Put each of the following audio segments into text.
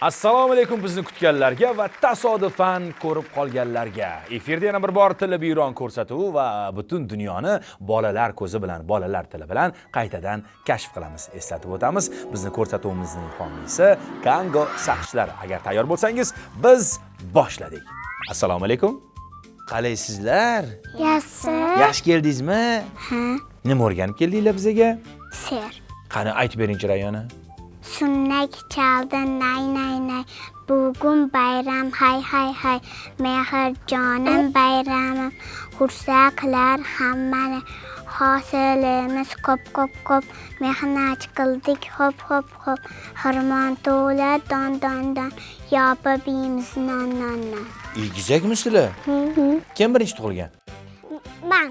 Assalomu alaykum bizni kutganlarga va tasodifan ko'rib qolganlarga. Efirda yana bir bor tili biyron ko'rsatuvi va butun dunyoni bolalar ko'zi bilan, bolalar tili bilan qaytadan kashf qilamiz. Eslatib o'tamiz, bizni ko'rsatuvimizning homiysi Kango Saxshlar. Agar tayyor bo'lsangiz, biz boshladik. Assalomu alaykum. Qalaysizlar? Yaxshi. Yaxshi keldingizmi? Ha. Nima o'rganib keldinglar bizga? Ser. Qani aytib bering-chi Rayona. Sunnak chaldi nay nay nay. Bugun bayram hay hay hay. Mehr jonim bayramim. Xursa qilar hammani. Hosilimiz ko'p ko'p ko'p. Mehnat qildik hop hop hop. Xirmon to'la don don don. Yopib yeymiz non non non. Egizakmi sizlar? Kim birinchi tug'ilgan? Men.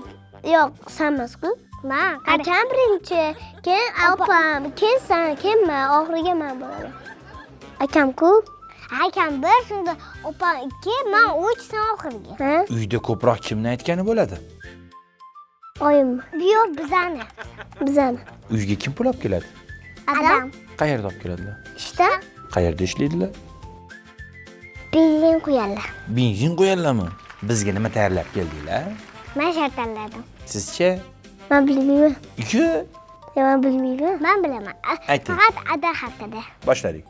Yo'q, senmisiz-ku? Men. Akam birinchi, keyin opam, keyin sen, keyin men, oxiriga men bo'laman. Akam-ku? Akam bir, shunda opam 2, men 3, sen oxiriga. Uyda ko'proq kimni aytgani bo'ladi? Oyim. Yo'q, bizani. Uyga kim pul olib keladi? Adam. Qayerda olib keladilar? İşte Qayerda ishlaydilar? benzin qo'yadilar. Benzin qo'yadilarmi? Bizga nima tayyorlab keldinglar? Men shartanladim. Sizcha? Men bilmayman. Men bilmayman. Men bilaman. Ayting. Faqat ada haqida. Boshladik.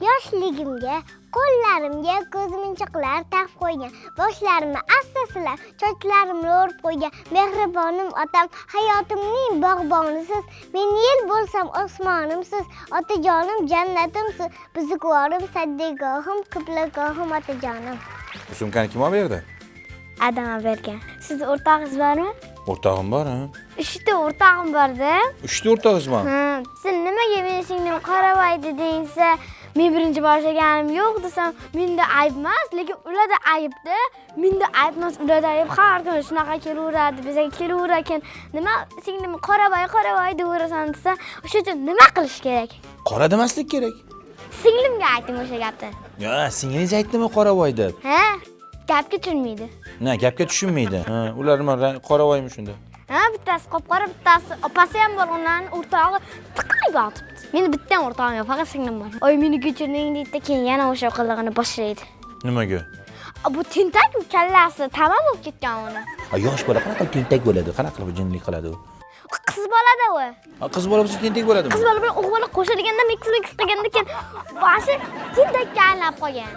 Yoshligimga, qo'llarimga ko'zmunchoqlar taqib qo'ygan, boshlarimni asta silab, sochlarimni o'rib qo'ygan mehribonim otam, hayotimning bog'bonisiz, men yel bo'lsam osmonimsiz, otajonim jannatimsiz, buzukvorim saddigohim, qiblagohim otajonim. Bu sumkani kim olib berdi? Adam bergan. Siz o'rtog'ingiz bormi? O'rtog'im bor, ha? 3 ta o'rtog'im borda. 3 ta o'rtog'ingizmi? Ha, siz nimaga meni singlim qaramaydi deysiz? Men birinchi boshlaganim yo'q desam, menda ayb emas, lekin ularda aybda. Menda ayb emas, ularda ayb. Har kuni shunaqa kelaveradi, bizga kelaverar ekan. Nima singlim qaramay deyverasan desa, o'sha uchun nima qilish kerak? Qora demaslik kerak. Singlimga ayting o'sha gapni. Yo, singlingiz aytdimi qoravoy deb? Ha? Gapga tushmaydi. Na, gapga tushunmaydi. Ha, ular nima qoravoymi shunda? Ha, bittasi qop-qora, bittasi opasi ham bor, ularning o'rtog'i tiqilib yotibdi. Meni bitta o'rtog'im yo'q, faqat singlim bor. Oy, meni kechiring deydi, keyin yana o'sha qilig'ini boshlaydi. Nimaga? Bu tentak kallasi tamom bo'lib ketgan uni. Yosh bola qanaqa tentak bo'ladi? Qanaqa qilib jinlik qiladi u? Qiz bolada u. Qiz bola bo'lsa tentak bo'ladimi? Qiz bola bilan o'g'il bola qo'shilganda mix qilganda keyin boshi tentakka aylanib qolgan.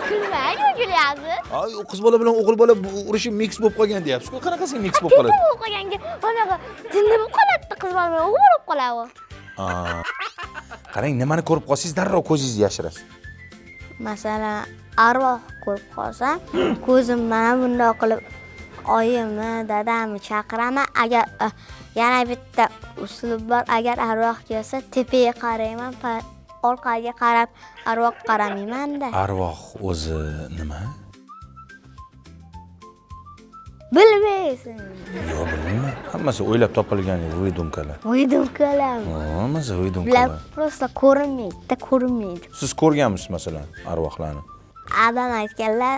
Kulmaymi, kulyapsiz? Ay, u qiz bola bilan o'g'il bola urushib mix bo'lib qolgan deyapsiz-ku. Qanaqasi mix bo'lib qoladi? Bo'lib qolganga, bunaqa jinni bo'lib qoladi, qiz bola bilan o'g'il bo'lib qoladi. Qarang, nimani ko'rib qolsangiz, darrov ko'zingizni yashirasiz. Masalan, arvoh ko'rib qolsam, ko'zim mana bundoq qilib oyimni, dadamni chaqiraman. Agar yana bitta uslub bor, agar arvoh kelsa, tepaga qarayman, orqaga qarab arvoh qaramayman-da. Arvoh o'zi nima? Bilmaysan. Yo'q, bilmayman. Hammasi o'ylab topilgan voydumkalar. Voydumkalar. Hammasi Bular voydumkalar. prosta ko'rinmaydi. Siz ko'rganmisiz masalan arvohlarni? Adam aytganlar,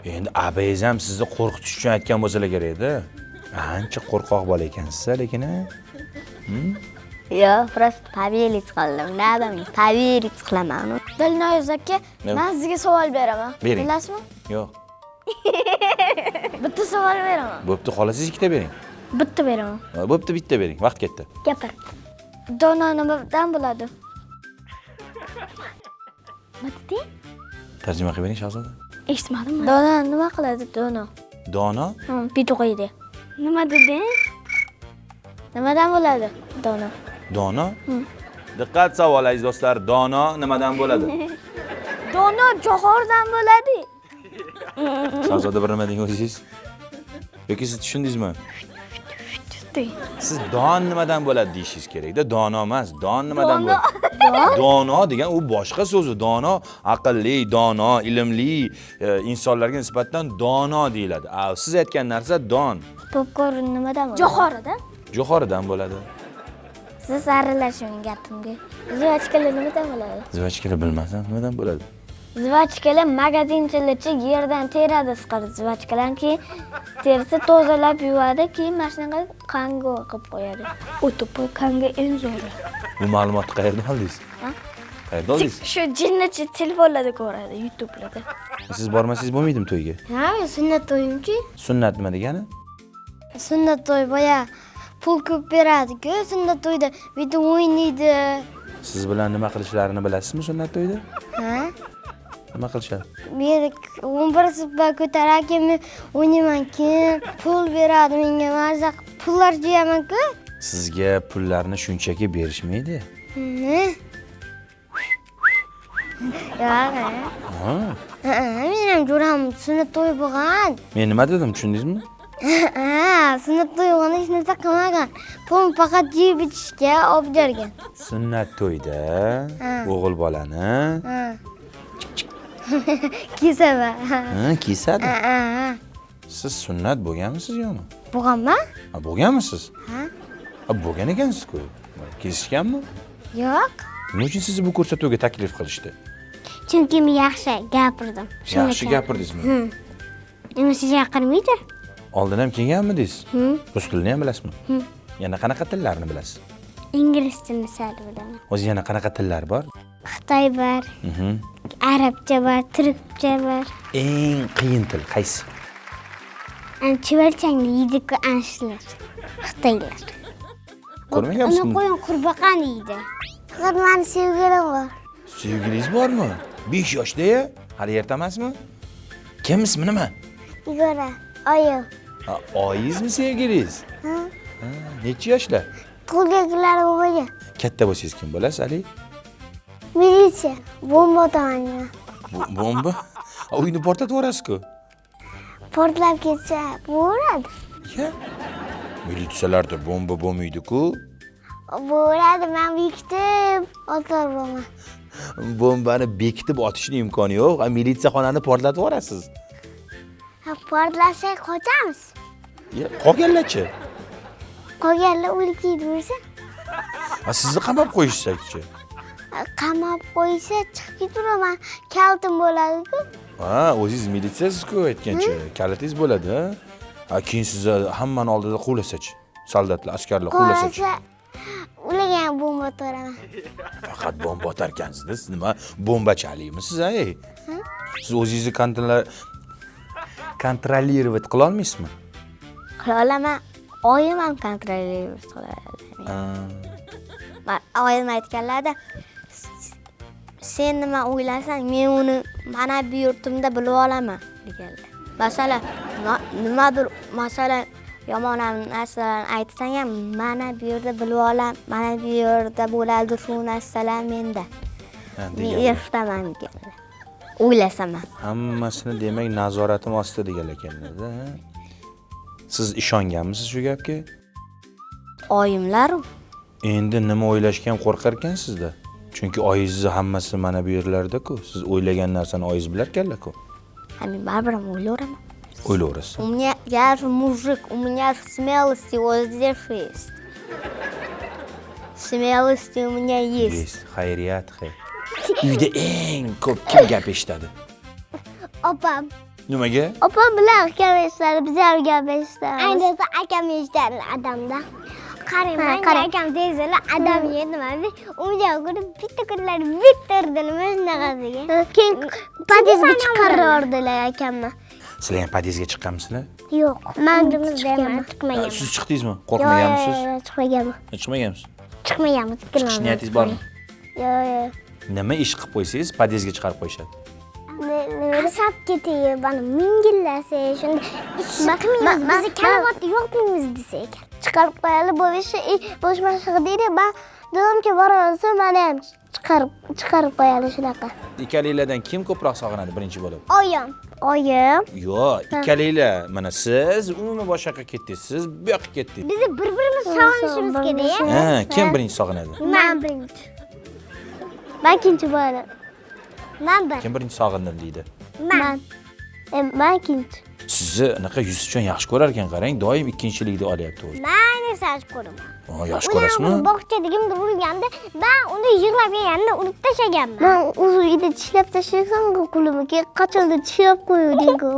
Endi abayingiz ham sizni qo'rqitish uchun aytgan bo'lsalar kerak-da. Ancha qo'rqoq bola ekansiz, lekin yo'q, prosta tabiiylik qildim. Nadaman, tabiiylik qilaman. Dilnoyoz aka, men sizga savol beraman. Bering. Bilasizmi? Yo'q. Bitta savol beraman. Bo'pti, xohlasangiz ikkita bering. Bitta beraman. Bo'pti, bitta bering. Vaqt ketdi. Gapir. Dono nimadan bo'ladi? Nima deding? Tarjima qilib bering, Shahzoda. Eshitmadimmi? Dono nima qiladi, dono? Dono? Pitoqiydi. Nima deding? Nimadan bo'ladi, dono? Dono? Diqqat savol aziz do'stlar. Dono nimadan bo'ladi? Dono johordan bo'ladi. Shahzoda bir nima deng o'zingiz? Yoki siz tushundingizmi? Siz don nimadan bo'ladi deyishingiz kerak-da, dono emas. Don nimadan bo'ladi? Dono degan u boshqa so'zi. Dono aqlli, dono, ilmli insonlarga nisbatan dono deyiladi. Siz aytgan narsa don. Popcorn nimadan bo'ladi? Johoridan. Johoridan bo'ladi. Siz aralashing gapimga. Zivachkalar nimadan bo'ladi? Zivachkalar bilmasam nimadan bo'ladi? Zivachkalar magazinchilarcha yerdan teradi chiqadi zivachkalar, keyin terisi tozalab yuvadi, keyin mashinaga kango qilib qo'yadi. O'tib kango eng zo'ri. Bu ma'lumotni qayerdan oldingiz? Qayerda oldingiz? Shu jinnichi telefonlarda ko'radi, YouTube'larda. Siz bormasangiz bo'lmaydimi to'yga? Ha, sunnat to'yimchi? Sunnat nima degani? Sunnat to'y boya pul ko'p beradi-ku, sunnat to'yda video o'ynaydi. Siz bilan nima qilishlarini bilasizmi sunnat to'yda? Ha? Nima qilishadi? Men 11 supa ko'tarar ekan, men o'ynayman keyin pul beradi menga, maza pullar jiyaman-ku. Sizga pullarni shunchaki berishmaydi. Yo'q. Ha. Men ham jo'ram sunnat to'y bo'lgan. Men nima dedim, tushundingizmi? Sunnat to'y bo'lganda hech narsa qilmagan. Pulni faqat yeb ichishga olib bergan. Sunnat to'yda o'g'il bolani Kesaman. kesadi. Siz sunnat bo'lganmisiz yo'qmi? Bo'lganman? Bo'lganmisiz? Ha? Bo'lgan ekansiz-ku. Kesishganmi? Yo'q. Nima uchun sizni bu ko'rsatuvga taklif qilishdi? Chunki men yaxshi gapirdim. Yaxshi gapirdingizmi? Nima siz gapirmaydi? Oldin ham kelganmidingiz? Rus tilini ham bilasizmi? Yana qanaqa tillarni bilasiz? Ingliz tilini sal bilaman. O'zi yana qanaqa tillar bor? Xitoy bor, arabcha bor, turkcha bor. Eng qiyin til qaysi? Chivalchangni yeydi-ku anshular. Xitoylar. Ko'rmaganmisiz? Uni qo'yin qurbaqani yeydi. Faqat meni sevgilim bor. Sevgilingiz bormi? 5 yoshda-ya? Hali erta emasmi? Kim ismi nima? Igora, oyim. Oyingizmi sevgilingiz? Ha, necha yoshda? Tug'ilganlari bo'lmagan. Katta bo'lsangiz kim bo'lasiz, Ali? Militsiya, bomba otaman. Bomba? Uyni portlatib yuborasiz-ku. Portlab ketsa bo'ladi. Ya. Militsiyalarda bomba bo'lmaydi-ku. Bo'ladi, men bekitib otaman. Bombani bekitib otishning imkoni yo'q. Militsiyaxonani portlatib yuborasiz. Portlasak qochamiz. Qolganlarchi? Qolganlar o'lib ketversa, Sizni qamab qo'yishsa-chi? qamab qo'ysa chiqib ketiraman. Kaltim bo'ladi-ku. Ha, o'zingiz militsiyasiz-ku aytgancha. Kalitingiz bo'ladi, ha? Keyin sizni hammani oldida quvlasachi? Soldatlar, askarlar quvlasachi? Ularga bomba otaraman. Faqat bomba otarkansiz. Siz nima bombachalikmisiz, ey? Siz o'zingizni kontrolировать qila olmaysizmi? Qila olaman. Oyim ham kontrolировать qiladi. Oyim aytganlarda sen nima o'ylasang, men uni mana bu yurtimda bilib olaman deganlar. Masalan, nimadir masalan yomon narsalarni aytsang ham, mana bu yerda bilib olaman, mana bu yerda bo'ladi shu narsalar menda. Men eshitaman deganlar. O'ylasam ham. Hammasini demak nazoratim ostida degan ekanlar-da. Siz ishonganmisiz shu gapga? Oyimlar Endi nima o'ylashga ham qo'rqar ekansizda. Chunki oyingizni hammasi mana bu yerlarda-ku. Siz o'ylagan narsani oyingiz bilarkanlar-ku. Men baribir ham o'ylayveraman. O'ylayverasiz. Я же мужик, у меня смелости вот здесь есть. Смелости у меня есть. Xayriyat, xayr. Uyda eng ko'p kim gap eshitadi? Opam. Nimaga? Opam bilan gap eshitadi, biz ham gap eshitamiz. Ayniqsa akam eshitadi adamda. Qarang, menga akam deydilar, adam yedimadi. Unga ko'rib bitta kunlar bittirdilar shunaqasiga. Keyin podizga chiqarardilar akamni. Sizlar ham podizga chiqqansizlar? Yo'q, men chiqmaganman. Siz chiqdingizmi? Qo'rqmaganmisiz? Yo'q, chiqmaganman. Chiqmagansiz? Chiqmayapmiz. Chiqish niyatingiz bormi? Yo'q. Nima ish qilib qo'ysangiz, podizga chiqarib qo'yishadi. Qasab ketib, bani mingillasa, shunda ish qilmaymiz, biz karavotda yotmaymiz desak. Chiqarib qo'yali bo'lishi, boshqa deydi, men dedim-ki, borasa meni ham chiqarib qo'yali shunaqa. Ikkalanglardan kim ko'proq sog'inadi birinchi bo'lib? Oyim. Oyim. Yo'q, ikkalanglar, mana siz umuman boshqa ketdingiz, siz bu yoqqa ketdingiz. Biz bir-birimizni sog'inishimiz kerak. Ha, kim birinchi sog'inadi? Men birinchi. Men ikkinchi bo'laman. Men bir. Kim birinchi sog'indim deydi? Men. Men ikkinchi. Sizni anaqa yuzchon yaxshi ko'rar ekan, qarang, doim ikkinchilikni olyapti o'zi. Men esa yaxshi ko'raman. Yaxshi ko'rasizmi? Bog'chada kimdir urganda, men uni yig'lab yeganda urib tashlaganman. Men o'zi uyda tishlab tashlaysam, qo'limga qachondir tishlab qo'yuvding-ku.